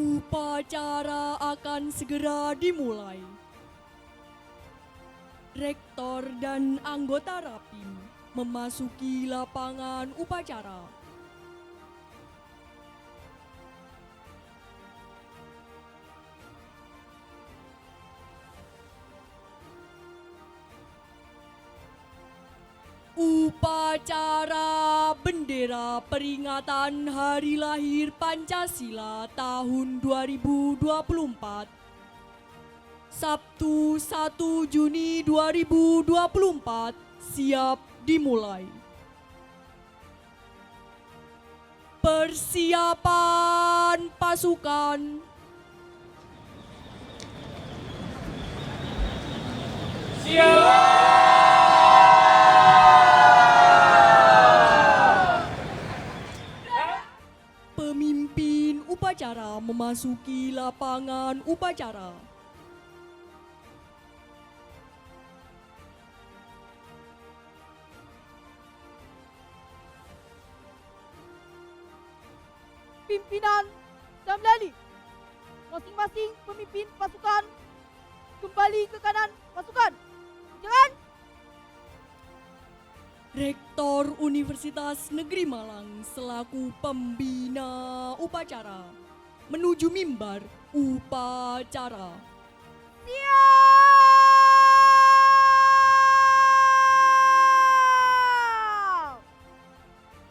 Upacara akan segera dimulai. Rektor dan anggota Rapim memasuki lapangan upacara. Upacara bendera peringatan Hari Lahir Pancasila tahun 2024. Sabtu 1 Juni 2024 siap dimulai. Persiapan pasukan. Pemimpin upacara memasuki lapangan upacara. Pimpinan Samlali, masing-masing pemimpin pasukan kembali ke kanan pasukan. Jangan. Rektor Universitas Negeri Malang selaku pembina upacara menuju mimbar upacara. Siap.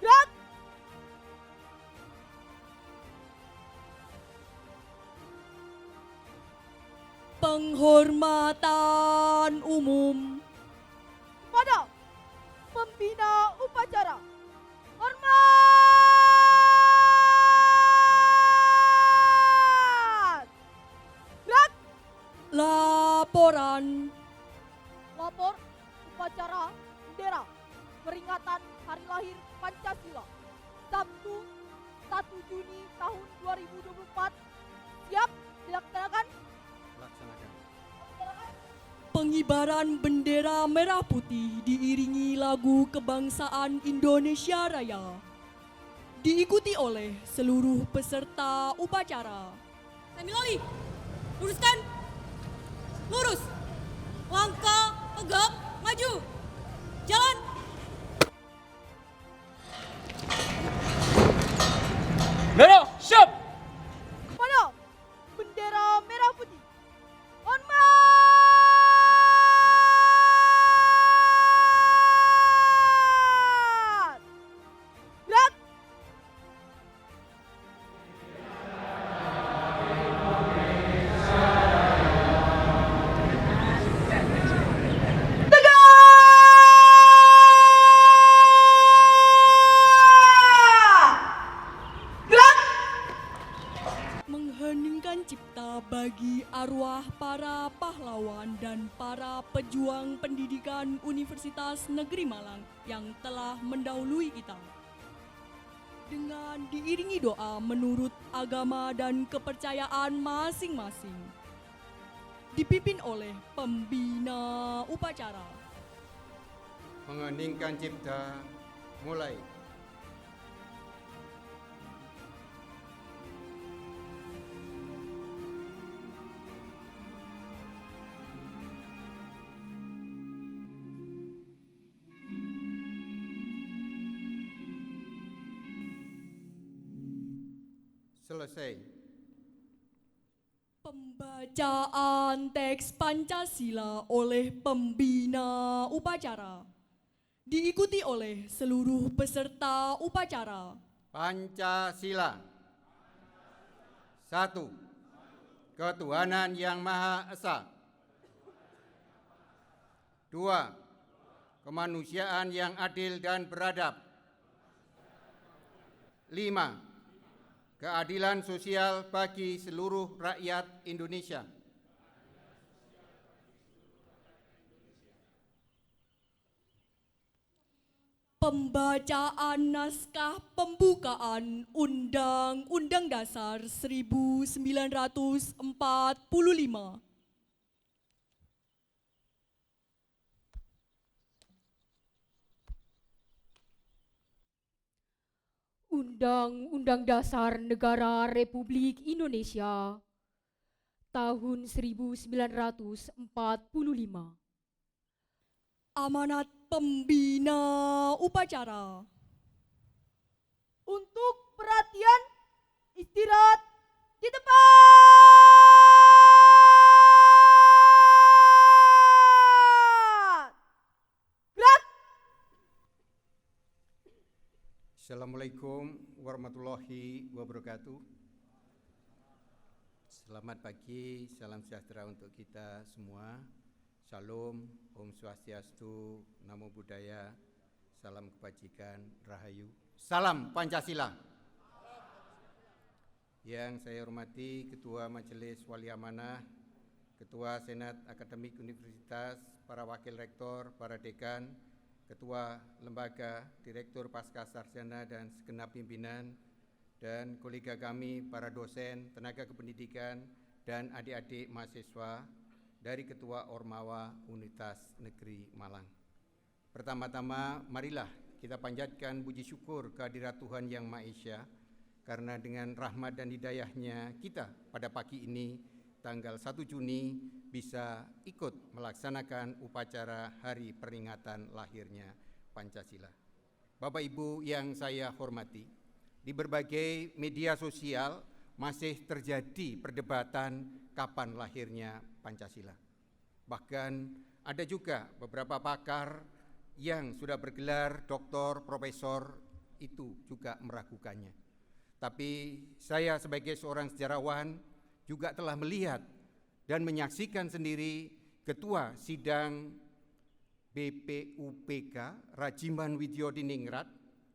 Gerak. Penghormatan umum. Kepada pembina upacara. Hormat. Gerak. Laporan. Lapor upacara bendera peringatan Hari Lahir Pancasila Sabtu 1 Juni tahun 2024 siap dilaksanakan. Pengibaran bendera merah putih diiringi lagu kebangsaan Indonesia Raya. Diikuti oleh seluruh peserta upacara. Samilali, luruskan, lurus, langkah tegap, maju, jalan. Merah, siap! Kepada bendera merah putih. Hormat. Gerak. Mengheningkan cipta bagi arwah para pahlawan dan para pejuang pendidikan Universitas Negeri Malang yang telah mendahului kita. Dengan diiringi doa menurut agama dan kepercayaan masing-masing. Dipimpin oleh pembina upacara. Mengheningkan cipta, mulai. Selesai. Pembacaan teks Pancasila oleh pembina upacara. Diikuti oleh seluruh peserta upacara. Pancasila. 1. Ketuhanan Yang Maha Esa. 2. Kemanusiaan yang adil dan beradab. 5. Keadilan sosial bagi seluruh rakyat Indonesia. Pembacaan naskah pembukaan Undang-Undang Dasar 1945. Undang-Undang Dasar Negara Republik Indonesia tahun 1945. Amanat pembina upacara. Untuk perhatian, istirahat di tempat. Gerak! Assalamualaikum warahmatullahi wabarakatuh. Selamat pagi, salam sejahtera untuk kita semua. Shalom, Om Swastiastu, Namo Buddhaya, salam kebajikan, Rahayu. Salam Pancasila. Yang saya hormati Ketua Majelis Wali Amanah, Ketua Senat Akademik Universitas, para Wakil Rektor, para Dekan, Ketua Lembaga, Direktur Pasca Sarjana dan segenap pimpinan, dan kolega kami, para dosen, tenaga kependidikan, dan adik-adik mahasiswa dari Ketua Ormawa Universitas Negeri Malang. Pertama-tama, marilah kita panjatkan puji syukur kehadirat Tuhan Yang Maha Esa, karena dengan rahmat dan hidayahnya kita pada pagi ini, tanggal 1 Juni, bisa ikut melaksanakan upacara hari peringatan lahirnya Pancasila. Bapak Ibu yang saya hormati, di berbagai media sosial masih terjadi perdebatan kapan lahirnya Pancasila. Bahkan ada juga beberapa pakar yang sudah bergelar doktor, profesor, itu juga meragukannya. Tapi saya sebagai seorang sejarawan juga telah melihat dan menyaksikan sendiri Ketua Sidang BPUPK Rajiman Widyodiningrat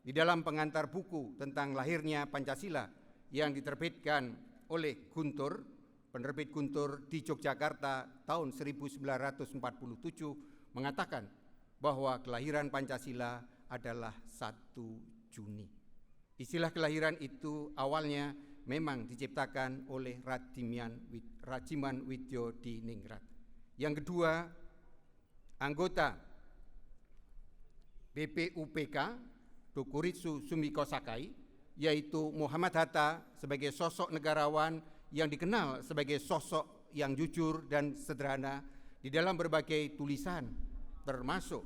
di dalam pengantar buku tentang lahirnya Pancasila yang diterbitkan oleh Guntur, penerbit Guntur di Yogyakarta tahun 1947, mengatakan bahwa kelahiran Pancasila adalah 1 Juni. Istilah kelahiran itu awalnya memang diciptakan oleh Rajiman Widyodiningrat. Yang kedua, anggota BPUPK Dokuritsu Sumiko Sakai, yaitu Muhammad Hatta, sebagai sosok negarawan yang dikenal sebagai sosok yang jujur dan sederhana di dalam berbagai tulisan, termasuk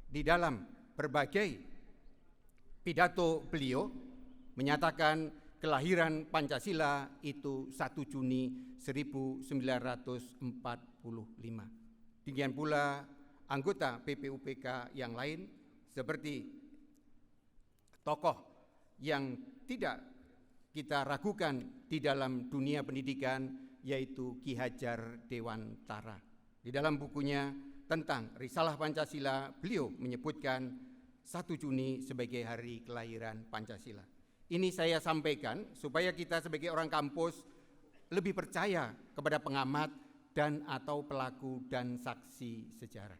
di dalam berbagai pidato beliau menyatakan kelahiran Pancasila itu 1 Juni 1945. Demikian pula anggota BPUPK yang lain seperti tokoh yang tidak kita ragukan di dalam dunia pendidikan, yaitu Ki Hajar Dewantara. Di dalam bukunya tentang Risalah Pancasila, beliau menyebutkan 1 Juni sebagai hari kelahiran Pancasila. Ini saya sampaikan supaya kita sebagai orang kampus lebih percaya kepada pengamat dan atau pelaku dan saksi sejarah.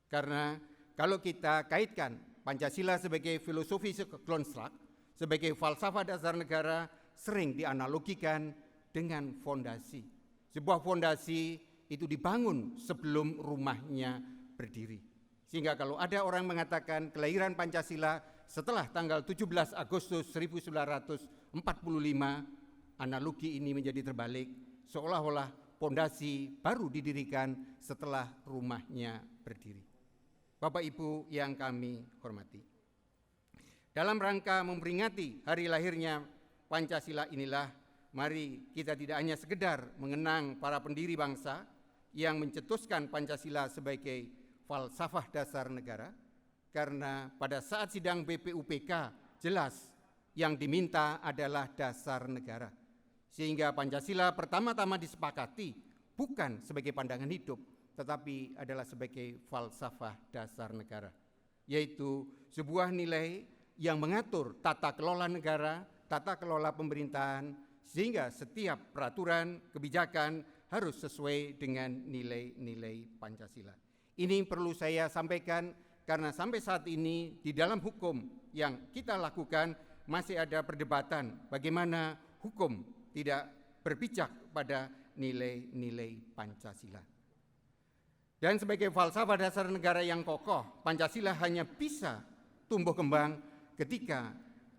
Karena kalau kita kaitkan Pancasila sebagai filosofi konstruk, sebagai falsafah dasar negara, sering dianalogikan dengan fondasi. Sebuah fondasi itu dibangun sebelum rumahnya berdiri. Sehingga kalau ada orang mengatakan kelahiran Pancasila setelah tanggal 17 Agustus 1945, analogi ini menjadi terbalik, seolah-olah fondasi baru didirikan setelah rumahnya berdiri. Bapak Ibu yang kami hormati, dalam rangka memperingati hari lahirnya Pancasila inilah, mari kita tidak hanya sekedar mengenang para pendiri bangsa yang mencetuskan Pancasila sebagai falsafah dasar negara, karena pada saat sidang BPUPK jelas yang diminta adalah dasar negara. Sehingga Pancasila pertama-tama disepakati bukan sebagai pandangan hidup, tetapi adalah sebagai falsafah dasar negara, yaitu sebuah nilai yang mengatur tata kelola negara, tata kelola pemerintahan, sehingga setiap peraturan, kebijakan harus sesuai dengan nilai-nilai Pancasila. Ini perlu saya sampaikan karena sampai saat ini di dalam hukum yang kita lakukan masih ada perdebatan bagaimana hukum tidak berpijak pada nilai-nilai Pancasila. Dan sebagai falsafah dasar negara yang kokoh, Pancasila hanya bisa tumbuh kembang ketika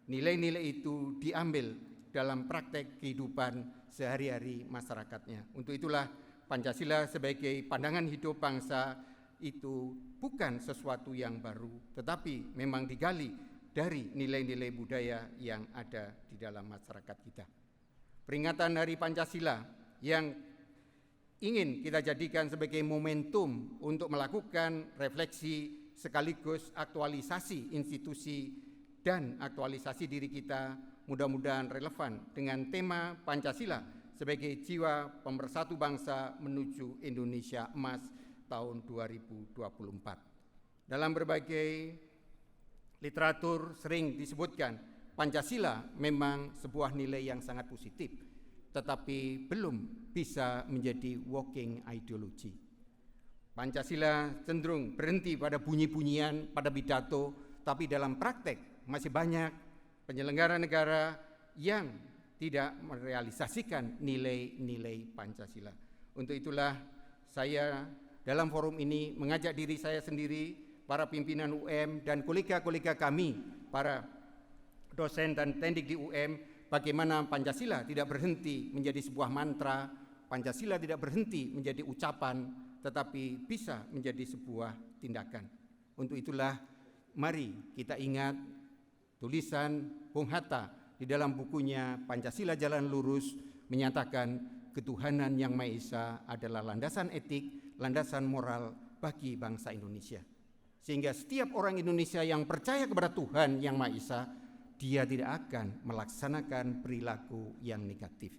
nilai-nilai itu diambil dalam praktek kehidupan sehari-hari masyarakatnya. Untuk itulah Pancasila sebagai pandangan hidup bangsa itu bukan sesuatu yang baru, tetapi memang digali dari nilai-nilai budaya yang ada di dalam masyarakat kita. Peringatan Hari Pancasila yang ingin kita jadikan sebagai momentum untuk melakukan refleksi sekaligus aktualisasi institusi dan aktualisasi diri kita, mudah-mudahan relevan dengan tema Pancasila sebagai jiwa pemersatu bangsa menuju Indonesia Emas tahun 2024. Dalam berbagai literatur sering disebutkan Pancasila memang sebuah nilai yang sangat positif, tetapi belum bisa menjadi working ideology. Pancasila cenderung berhenti pada bunyi-bunyian, pada pidato, tapi dalam praktek masih banyak penyelenggara negara yang tidak merealisasikan nilai-nilai Pancasila. Untuk itulah saya dalam forum ini mengajak diri saya sendiri, para pimpinan UM dan kolega-kolega kami, para dosen dan tendik di UM, bagaimana Pancasila tidak berhenti menjadi sebuah mantra, Pancasila tidak berhenti menjadi ucapan, tetapi bisa menjadi sebuah tindakan. Untuk itulah mari kita ingat tulisan Bung Hatta di dalam bukunya Pancasila Jalan Lurus menyatakan ketuhanan yang Maha Esa adalah landasan etik, landasan moral bagi bangsa Indonesia. Sehingga setiap orang Indonesia yang percaya kepada Tuhan yang Maha Esa, dia tidak akan melaksanakan perilaku yang negatif.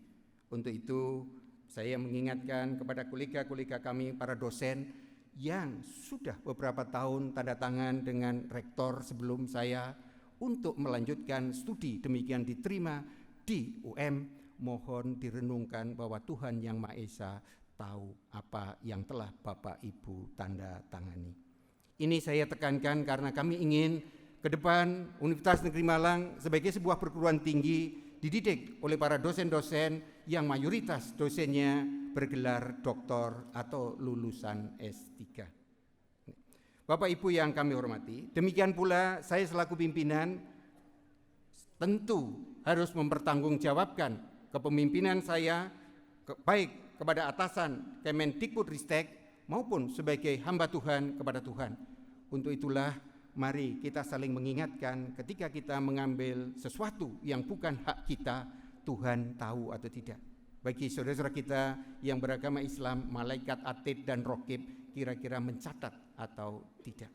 Untuk itu saya mengingatkan kepada kolega-kolega kami para dosen yang sudah beberapa tahun tanda tangan dengan rektor sebelum saya untuk melanjutkan studi demikian diterima di UM, mohon direnungkan bahwa Tuhan yang Maha Esa tahu apa yang telah Bapak Ibu tanda tangani. Ini saya tekankan karena kami ingin ke depan Universitas Negeri Malang sebagai sebuah perguruan tinggi dididik oleh para dosen-dosen yang mayoritas dosennya bergelar doktor atau lulusan S3. Bapak Ibu yang kami hormati, demikian pula saya selaku pimpinan tentu harus mempertanggungjawabkan kepemimpinan saya baik kepada atasan Kemendikbudristek maupun sebagai hamba Tuhan kepada Tuhan. Untuk itulah mari kita saling mengingatkan ketika kita mengambil sesuatu yang bukan hak kita, Tuhan tahu atau tidak. Bagi saudara-saudara kita yang beragama Islam, malaikat atid dan rokib kira-kira mencatat atau tidak.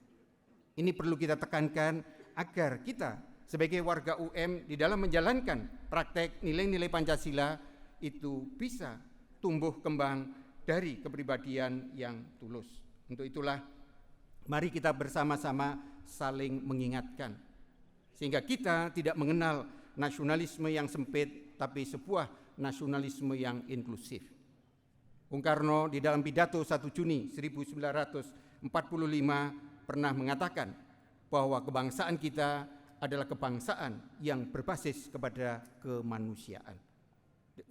Ini perlu kita tekankan agar kita sebagai warga UM di dalam menjalankan praktek nilai-nilai Pancasila itu bisa tumbuh kembang dari kepribadian yang tulus. Untuk itulah mari kita bersama-sama saling mengingatkan sehingga kita tidak mengenal nasionalisme yang sempit tapi sebuah nasionalisme yang inklusif. Bung Karno di dalam pidato 1 Juni 1945 pernah mengatakan bahwa kebangsaan kita adalah kebangsaan yang berbasis kepada kemanusiaan.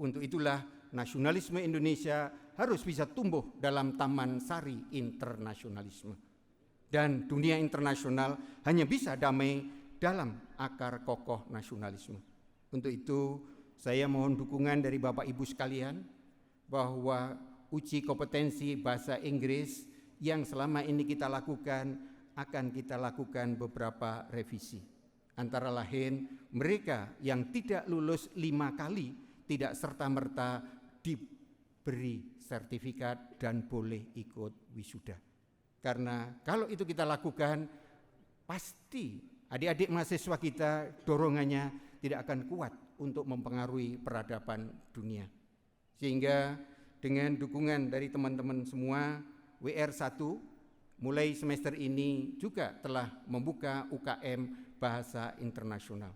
Untuk itulah nasionalisme Indonesia harus bisa tumbuh dalam taman sari internasionalisme. Dan dunia internasional hanya bisa damai dalam akar kokoh nasionalisme. Untuk itu saya mohon dukungan dari Bapak Ibu sekalian bahwa uji kompetensi bahasa Inggris yang selama ini kita lakukan akan kita lakukan beberapa revisi. Antara lain mereka yang tidak lulus 5 kali tidak serta-merta diberi sertifikat dan boleh ikut wisuda. Karena kalau itu kita lakukan, pasti adik-adik mahasiswa kita dorongannya tidak akan kuat untuk mempengaruhi peradaban dunia. Sehingga dengan dukungan dari teman-teman semua, WR1 mulai semester ini juga telah membuka UKM Bahasa Internasional.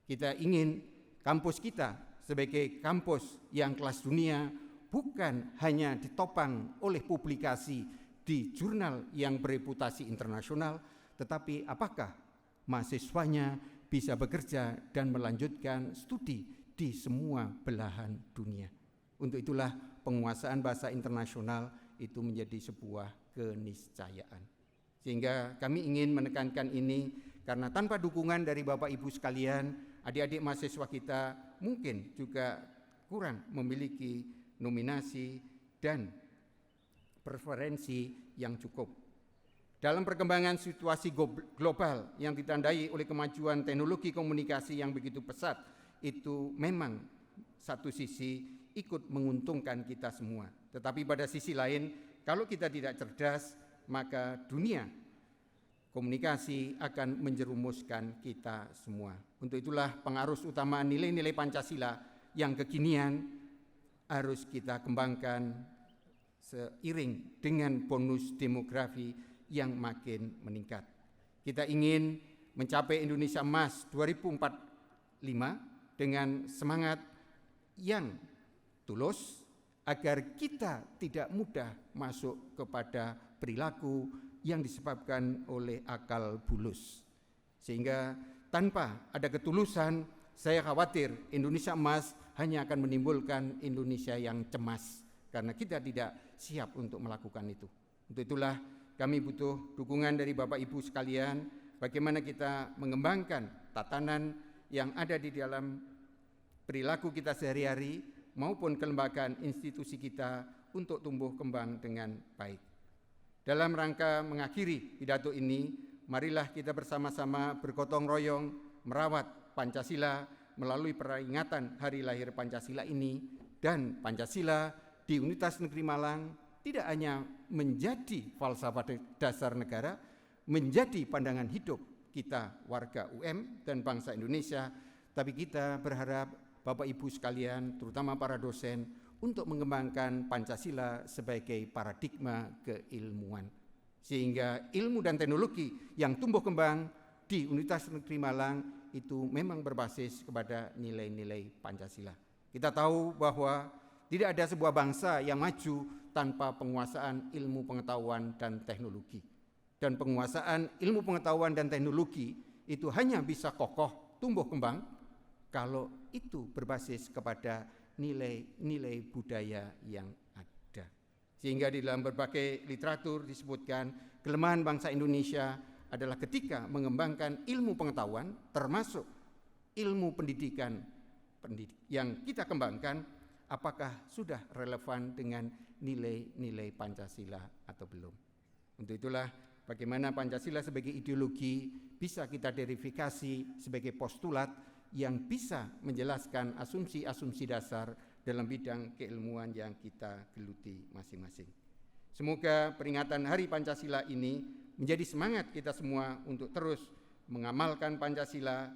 Kita ingin kampus kita sebagai kampus yang kelas dunia bukan hanya ditopang oleh publikasi di jurnal yang bereputasi internasional, tetapi apakah mahasiswanya bisa bekerja dan melanjutkan studi di semua belahan dunia. Untuk itulah penguasaan bahasa internasional itu menjadi sebuah keniscayaan. Sehingga kami ingin menekankan ini karena tanpa dukungan dari Bapak Ibu sekalian, adik-adik mahasiswa kita mungkin juga kurang memiliki nominasi dan preferensi yang cukup. Dalam perkembangan situasi global yang ditandai oleh kemajuan teknologi komunikasi yang begitu pesat, itu memang satu sisi ikut menguntungkan kita semua. Tetapi pada sisi lain, kalau kita tidak cerdas, maka dunia komunikasi akan menjerumuskan kita semua. Untuk itulah pengarus utama nilai-nilai Pancasila yang kekinian harus kita kembangkan seiring dengan bonus demografi yang makin meningkat. Kita ingin mencapai Indonesia Emas 2045 dengan semangat yang tulus agar kita tidak mudah masuk kepada perilaku yang disebabkan oleh akal bulus. Sehingga tanpa ada ketulusan, saya khawatir Indonesia Emas hanya akan menimbulkan Indonesia yang cemas karena kita tidak siap untuk melakukan itu. Untuk itulah kami butuh dukungan dari Bapak Ibu sekalian, bagaimana kita mengembangkan tatanan yang ada di dalam perilaku kita sehari-hari maupun kelembagaan institusi kita untuk tumbuh kembang dengan baik. Dalam rangka mengakhiri pidato ini, marilah kita bersama-sama bergotong royong merawat Pancasila melalui peringatan Hari Lahir Pancasila ini, dan Pancasila di Universitas Negeri Malang tidak hanya menjadi falsafah dasar negara, menjadi pandangan hidup kita warga UM dan bangsa Indonesia, tapi kita berharap Bapak Ibu sekalian, terutama para dosen, untuk mengembangkan Pancasila sebagai paradigma keilmuan. Sehingga ilmu dan teknologi yang tumbuh kembang di Universitas Negeri Malang itu memang berbasis kepada nilai-nilai Pancasila. Kita tahu bahwa tidak ada sebuah bangsa yang maju tanpa penguasaan ilmu pengetahuan dan teknologi. Dan penguasaan ilmu pengetahuan dan teknologi itu hanya bisa kokoh, tumbuh kembang, kalau itu berbasis kepada nilai-nilai budaya yang ada. Sehingga di dalam berbagai literatur disebutkan kelemahan bangsa Indonesia adalah ketika mengembangkan ilmu pengetahuan, termasuk ilmu pendidikan yang kita kembangkan, apakah sudah relevan dengan nilai-nilai Pancasila atau belum. Untuk itulah bagaimana Pancasila sebagai ideologi bisa kita verifikasi sebagai postulat yang bisa menjelaskan asumsi-asumsi dasar dalam bidang keilmuan yang kita geluti masing-masing. Semoga peringatan Hari Pancasila ini menjadi semangat kita semua untuk terus mengamalkan Pancasila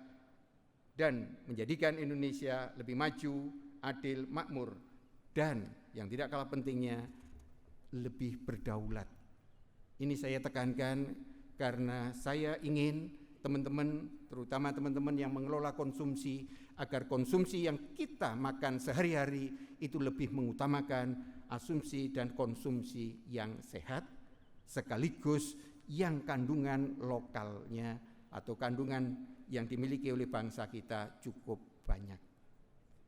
dan menjadikan Indonesia lebih maju, adil, makmur, dan yang tidak kalah pentingnya lebih berdaulat. Ini saya tekankan karena saya ingin teman-teman, terutama teman-teman yang mengelola konsumsi, agar konsumsi yang kita makan sehari-hari itu lebih mengutamakan asumsi dan konsumsi yang sehat, sekaligus yang kandungan lokalnya atau kandungan yang dimiliki oleh bangsa kita cukup banyak.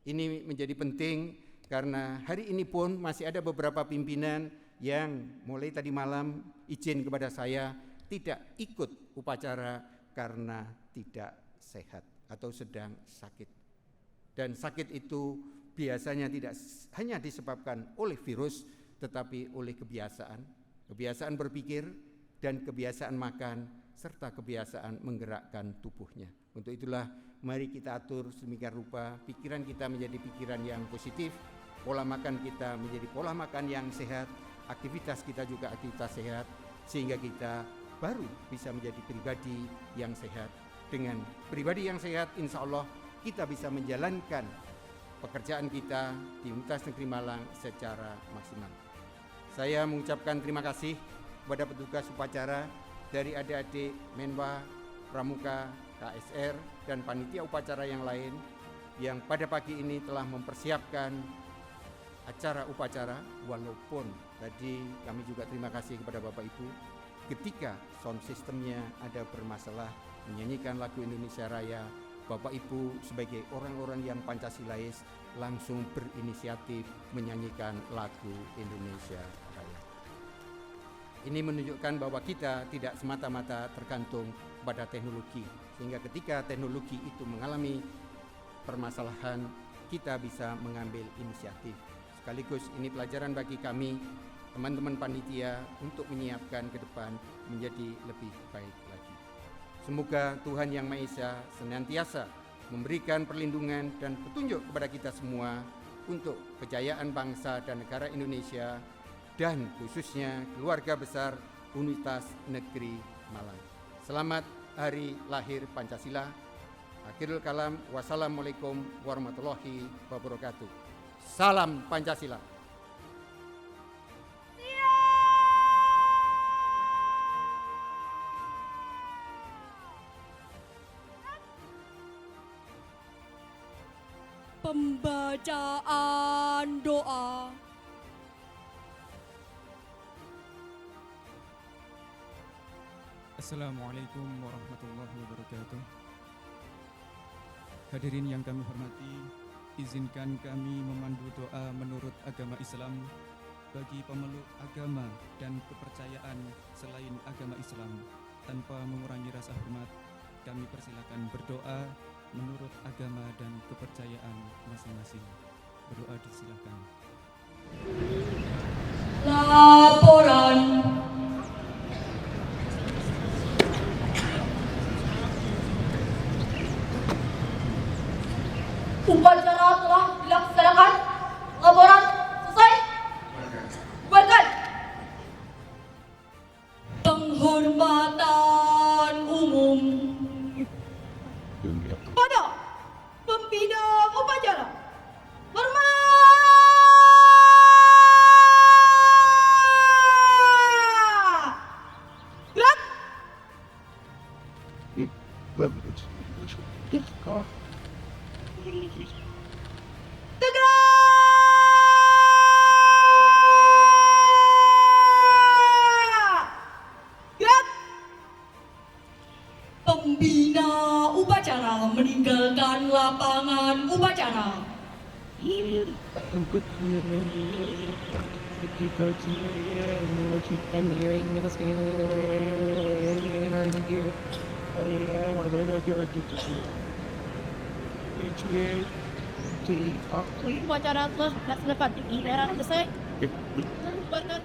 Ini menjadi penting karena hari ini pun masih ada beberapa pimpinan yang mulai tadi malam izin kepada saya tidak ikut upacara karena tidak sehat atau sedang sakit. Dan sakit itu biasanya tidak hanya disebabkan oleh virus, tetapi oleh kebiasaan berpikir dan kebiasaan makan, serta kebiasaan menggerakkan tubuhnya. Untuk itulah mari kita atur sedemikian rupa pikiran kita menjadi pikiran yang positif, pola makan kita menjadi pola makan yang sehat, aktivitas kita juga aktivitas sehat, sehingga kita baru bisa menjadi pribadi yang sehat. Dengan pribadi yang sehat, insya Allah kita bisa menjalankan pekerjaan kita di Universitas Negeri Malang secara maksimal. Saya mengucapkan terima kasih kepada petugas upacara dari adik-adik Menwa, Pramuka, KSR, dan panitia upacara yang lain yang pada pagi ini telah mempersiapkan acara upacara, walaupun tadi kami juga terima kasih kepada Bapak Ibu ketika sound systemnya ada bermasalah menyanyikan lagu Indonesia Raya, Bapak Ibu sebagai orang-orang yang Pancasilais langsung berinisiatif menyanyikan lagu Indonesia Raya. Ini menunjukkan bahwa kita tidak semata-mata tergantung pada teknologi, sehingga ketika teknologi itu mengalami permasalahan, kita bisa mengambil inisiatif. Sekaligus ini pelajaran bagi kami, teman-teman panitia, untuk menyiapkan ke depan menjadi lebih baik lagi. Semoga Tuhan Yang Maha Esa senantiasa memberikan perlindungan dan petunjuk kepada kita semua untuk kejayaan bangsa dan negara Indonesia, dan khususnya keluarga besar Universitas Negeri Malang. Selamat Hari Lahir Pancasila. Akhirul kalam, wassalamualaikum warahmatullahi wabarakatuh. Salam Pancasila. Pembacaan doa. Assalamualaikum warahmatullahi wabarakatuh. Hadirin yang kami hormati, izinkan kami memandu doa menurut agama Islam bagi pemeluk agama dan kepercayaan selain agama Islam. Tanpa mengurangi rasa hormat, kami persilakan berdoa menurut agama dan kepercayaan masing-masing. Berdoa disilakan. Laporan. Upacara telah dilaksanakan. Laporan selesai. Bubarkan. Penghormatan umum. Pada pembina upacara. Hormat. Gerak. Tegak. Gerak. Pembina upacara meninggalkan lapangan upacara. Upacara telah dilaksanakan. Selesai. Bubarkan.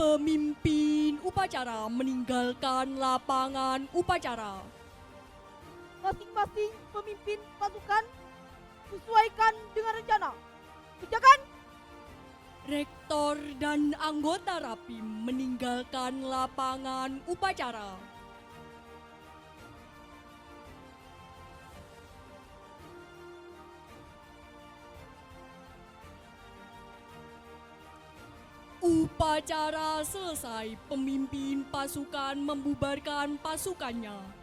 Pemimpin upacara meninggalkan lapangan upacara. Masing-masing pemimpin pasukan sesuaikan dengan rencana. Kerjakan. Rektor dan anggota Rapim meninggalkan lapangan upacara. Upacara selesai, pemimpin pasukan membubarkan pasukannya.